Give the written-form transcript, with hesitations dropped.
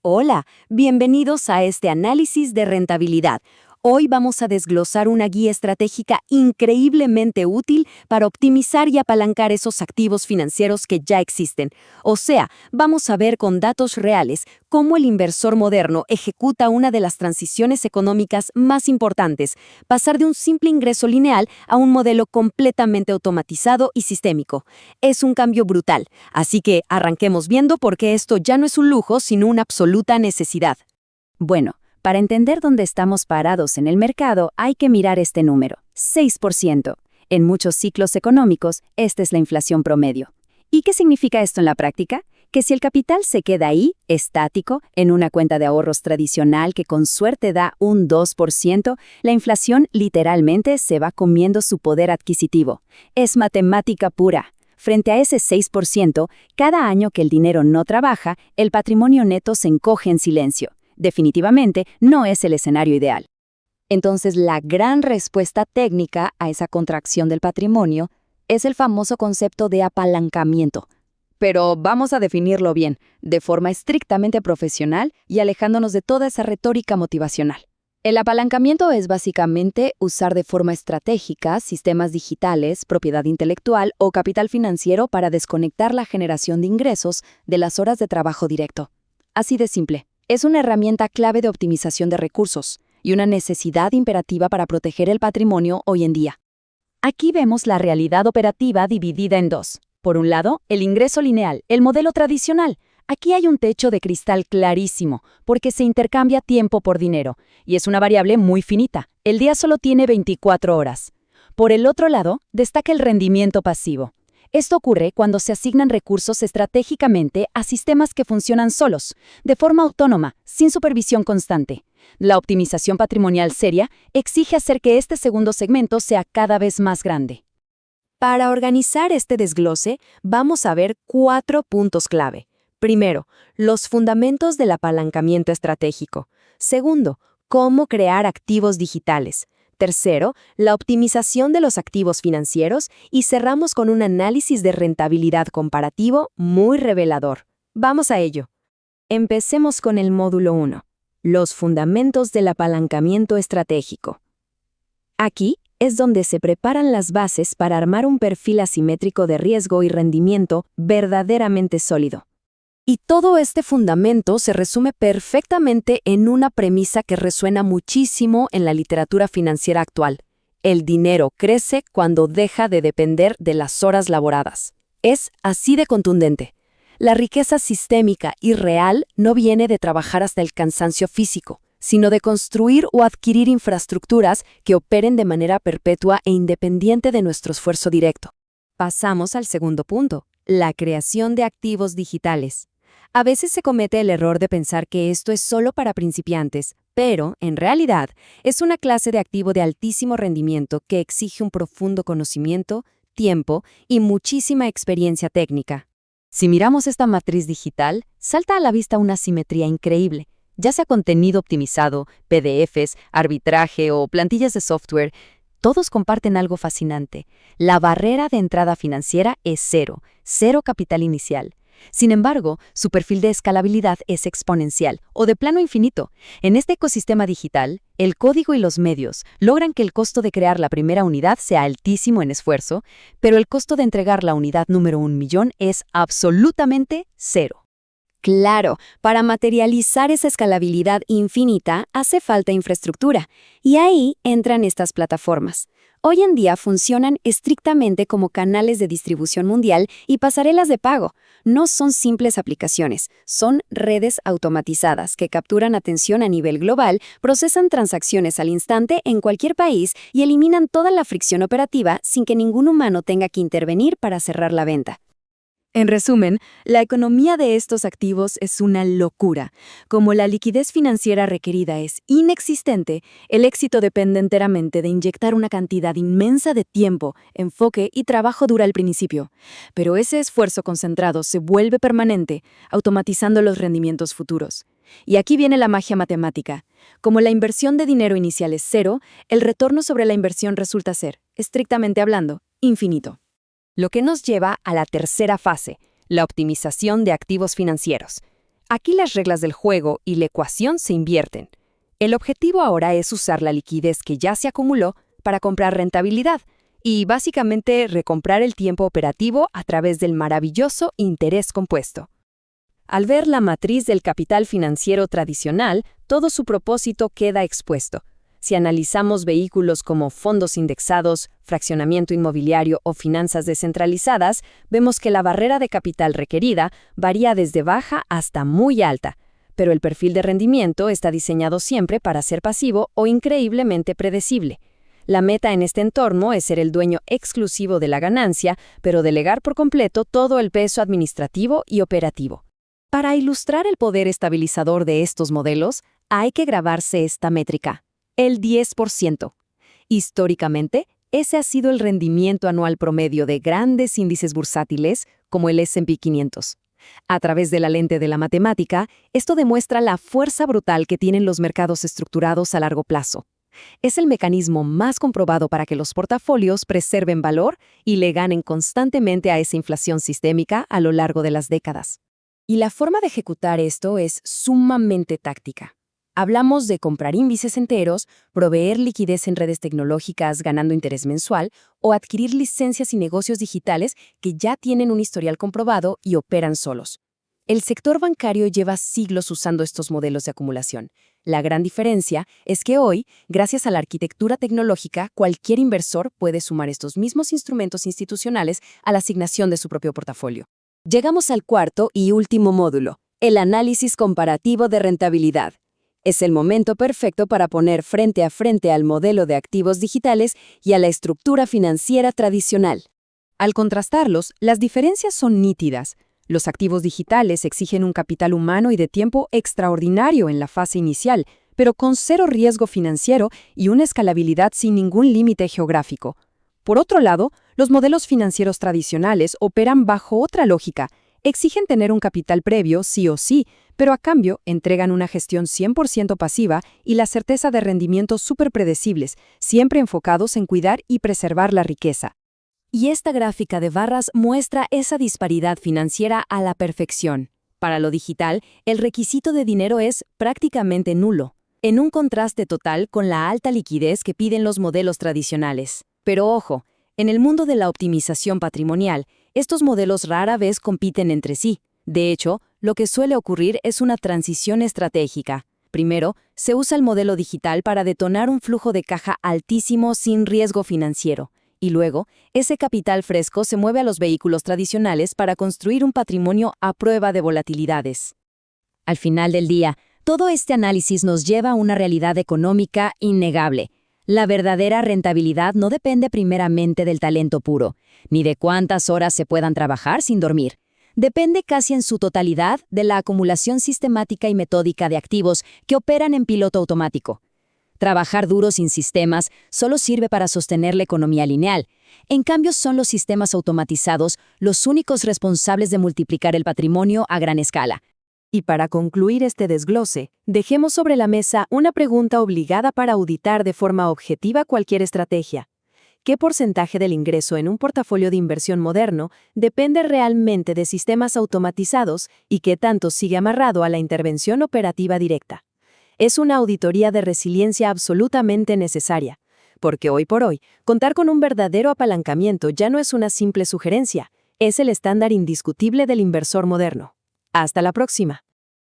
Hola, bienvenidos a este análisis de rentabilidad. Hoy vamos a desglosar una guía estratégica increíblemente útil para optimizar y apalancar esos activos financieros que ya existen. O sea, vamos a ver con datos reales cómo el inversor moderno ejecuta una de las transiciones económicas más importantes, pasar de un simple ingreso lineal a un modelo completamente automatizado y sistémico. Es un cambio brutal, así que arranquemos viendo por qué esto ya no es un lujo, sino una absoluta necesidad. Bueno, para entender dónde estamos parados en el mercado, hay que mirar este número, 6%. En muchos ciclos económicos, esta es la inflación promedio. ¿Y qué significa esto en la práctica? Que si el capital se queda ahí, estático, en una cuenta de ahorros tradicional que con suerte da un 2%, la inflación literalmente se va comiendo su poder adquisitivo. Es matemática pura. Frente a ese 6%, cada año que el dinero no trabaja, el patrimonio neto se encoge en silencio. Definitivamente no es el escenario ideal. Entonces, la gran respuesta técnica a esa contracción del patrimonio es el famoso concepto de apalancamiento. Pero vamos a definirlo bien, de forma estrictamente profesional y alejándonos de toda esa retórica motivacional. El apalancamiento es básicamente usar de forma estratégica sistemas digitales, propiedad intelectual o capital financiero para desconectar la generación de ingresos de las horas de trabajo directo. Así de simple. Es una herramienta clave de optimización de recursos y una necesidad imperativa para proteger el patrimonio hoy en día. Aquí vemos la realidad operativa dividida en dos. Por un lado, el ingreso lineal, el modelo tradicional. Aquí hay un techo de cristal clarísimo, porque se intercambia tiempo por dinero, y es una variable muy finita. El día solo tiene 24 horas. Por el otro lado, destaca el rendimiento pasivo. Esto ocurre cuando se asignan recursos estratégicamente a sistemas que funcionan solos, de forma autónoma, sin supervisión constante. La optimización patrimonial seria exige hacer que este segundo segmento sea cada vez más grande. Para organizar este desglose, vamos a ver 4 puntos clave. Primero, los fundamentos del apalancamiento estratégico. Segundo, cómo crear activos digitales. Tercero, la optimización de los activos financieros y cerramos con un análisis de rentabilidad comparativo muy revelador. Vamos a ello. Empecemos con el módulo 1, los fundamentos del apalancamiento estratégico. Aquí es donde se preparan las bases para armar un perfil asimétrico de riesgo y rendimiento verdaderamente sólido. Y todo este fundamento se resume perfectamente en una premisa que resuena muchísimo en la literatura financiera actual. El dinero crece cuando deja de depender de las horas laboradas. Es así de contundente. La riqueza sistémica y real no viene de trabajar hasta el cansancio físico, sino de construir o adquirir infraestructuras que operen de manera perpetua e independiente de nuestro esfuerzo directo. Pasamos al segundo punto, la creación de activos digitales. A veces se comete el error de pensar que esto es solo para principiantes, pero, en realidad, es una clase de activo de altísimo rendimiento que exige un profundo conocimiento, tiempo y muchísima experiencia técnica. Si miramos esta matriz digital, salta a la vista una simetría increíble. Ya sea contenido optimizado, PDFs, arbitraje o plantillas de software, todos comparten algo fascinante. La barrera de entrada financiera es cero capital inicial. Sin embargo, su perfil de escalabilidad es exponencial o de plano infinito. En este ecosistema digital, el código y los medios logran que el costo de crear la primera unidad sea altísimo en esfuerzo, pero el costo de entregar la unidad número 1.000.000 es absolutamente cero. Claro, para materializar esa escalabilidad infinita hace falta infraestructura, y ahí entran estas plataformas. Hoy en día funcionan estrictamente como canales de distribución mundial y pasarelas de pago. No son simples aplicaciones, son redes automatizadas que capturan atención a nivel global, procesan transacciones al instante en cualquier país y eliminan toda la fricción operativa sin que ningún humano tenga que intervenir para cerrar la venta. En resumen, la economía de estos activos es una locura. Como la liquidez financiera requerida es inexistente, el éxito depende enteramente de inyectar una cantidad inmensa de tiempo, enfoque y trabajo duro al principio. Pero ese esfuerzo concentrado se vuelve permanente, automatizando los rendimientos futuros. Y aquí viene la magia matemática. Como la inversión de dinero inicial es cero, el retorno sobre la inversión resulta ser, estrictamente hablando, infinito. Lo que nos lleva a la tercera fase, la optimización de activos financieros. Aquí las reglas del juego y la ecuación se invierten. El objetivo ahora es usar la liquidez que ya se acumuló para comprar rentabilidad y básicamente recomprar el tiempo operativo a través del maravilloso interés compuesto. Al ver la matriz del capital financiero tradicional, todo su propósito queda expuesto. Si analizamos vehículos como fondos indexados, fraccionamiento inmobiliario o finanzas descentralizadas, vemos que la barrera de capital requerida varía desde baja hasta muy alta, pero el perfil de rendimiento está diseñado siempre para ser pasivo o increíblemente predecible. La meta en este entorno es ser el dueño exclusivo de la ganancia, pero delegar por completo todo el peso administrativo y operativo. Para ilustrar el poder estabilizador de estos modelos, hay que grabarse esta métrica, el 10%. Históricamente, ese ha sido el rendimiento anual promedio de grandes índices bursátiles como el S&P 500. A través de la lente de la matemática, esto demuestra la fuerza brutal que tienen los mercados estructurados a largo plazo. Es el mecanismo más comprobado para que los portafolios preserven valor y le ganen constantemente a esa inflación sistémica a lo largo de las décadas. Y la forma de ejecutar esto es sumamente táctica. Hablamos de comprar índices enteros, proveer liquidez en redes tecnológicas ganando interés mensual o adquirir licencias y negocios digitales que ya tienen un historial comprobado y operan solos. El sector bancario lleva siglos usando estos modelos de acumulación. La gran diferencia es que hoy, gracias a la arquitectura tecnológica, cualquier inversor puede sumar estos mismos instrumentos institucionales a la asignación de su propio portafolio. Llegamos al cuarto y último módulo, el análisis comparativo de rentabilidad. Es el momento perfecto para poner frente a frente al modelo de activos digitales y a la estructura financiera tradicional. Al contrastarlos, las diferencias son nítidas. Los activos digitales exigen un capital humano y de tiempo extraordinario en la fase inicial, pero con cero riesgo financiero y una escalabilidad sin ningún límite geográfico. Por otro lado, los modelos financieros tradicionales operan bajo otra lógica. Exigen tener un capital previo, sí o sí, pero a cambio entregan una gestión 100% pasiva y la certeza de rendimientos súper predecibles, siempre enfocados en cuidar y preservar la riqueza. Y esta gráfica de barras muestra esa disparidad financiera a la perfección. Para lo digital, el requisito de dinero es prácticamente nulo, en un contraste total con la alta liquidez que piden los modelos tradicionales. Pero ojo, en el mundo de la optimización patrimonial, estos modelos rara vez compiten entre sí. De hecho, lo que suele ocurrir es una transición estratégica. Primero, se usa el modelo digital para detonar un flujo de caja altísimo sin riesgo financiero. Y luego, ese capital fresco se mueve a los vehículos tradicionales para construir un patrimonio a prueba de volatilidades. Al final del día, todo este análisis nos lleva a una realidad económica innegable. La verdadera rentabilidad no depende primeramente del talento puro, ni de cuántas horas se puedan trabajar sin dormir. Depende casi en su totalidad de la acumulación sistemática y metódica de activos que operan en piloto automático. Trabajar duro sin sistemas solo sirve para sostener la economía lineal. En cambio, son los sistemas automatizados los únicos responsables de multiplicar el patrimonio a gran escala. Y para concluir este desglose, dejemos sobre la mesa una pregunta obligada para auditar de forma objetiva cualquier estrategia. ¿Qué porcentaje del ingreso en un portafolio de inversión moderno depende realmente de sistemas automatizados y qué tanto sigue amarrado a la intervención operativa directa? Es una auditoría de resiliencia absolutamente necesaria, porque hoy por hoy, contar con un verdadero apalancamiento ya no es una simple sugerencia, es el estándar indiscutible del inversor moderno. Hasta la próxima.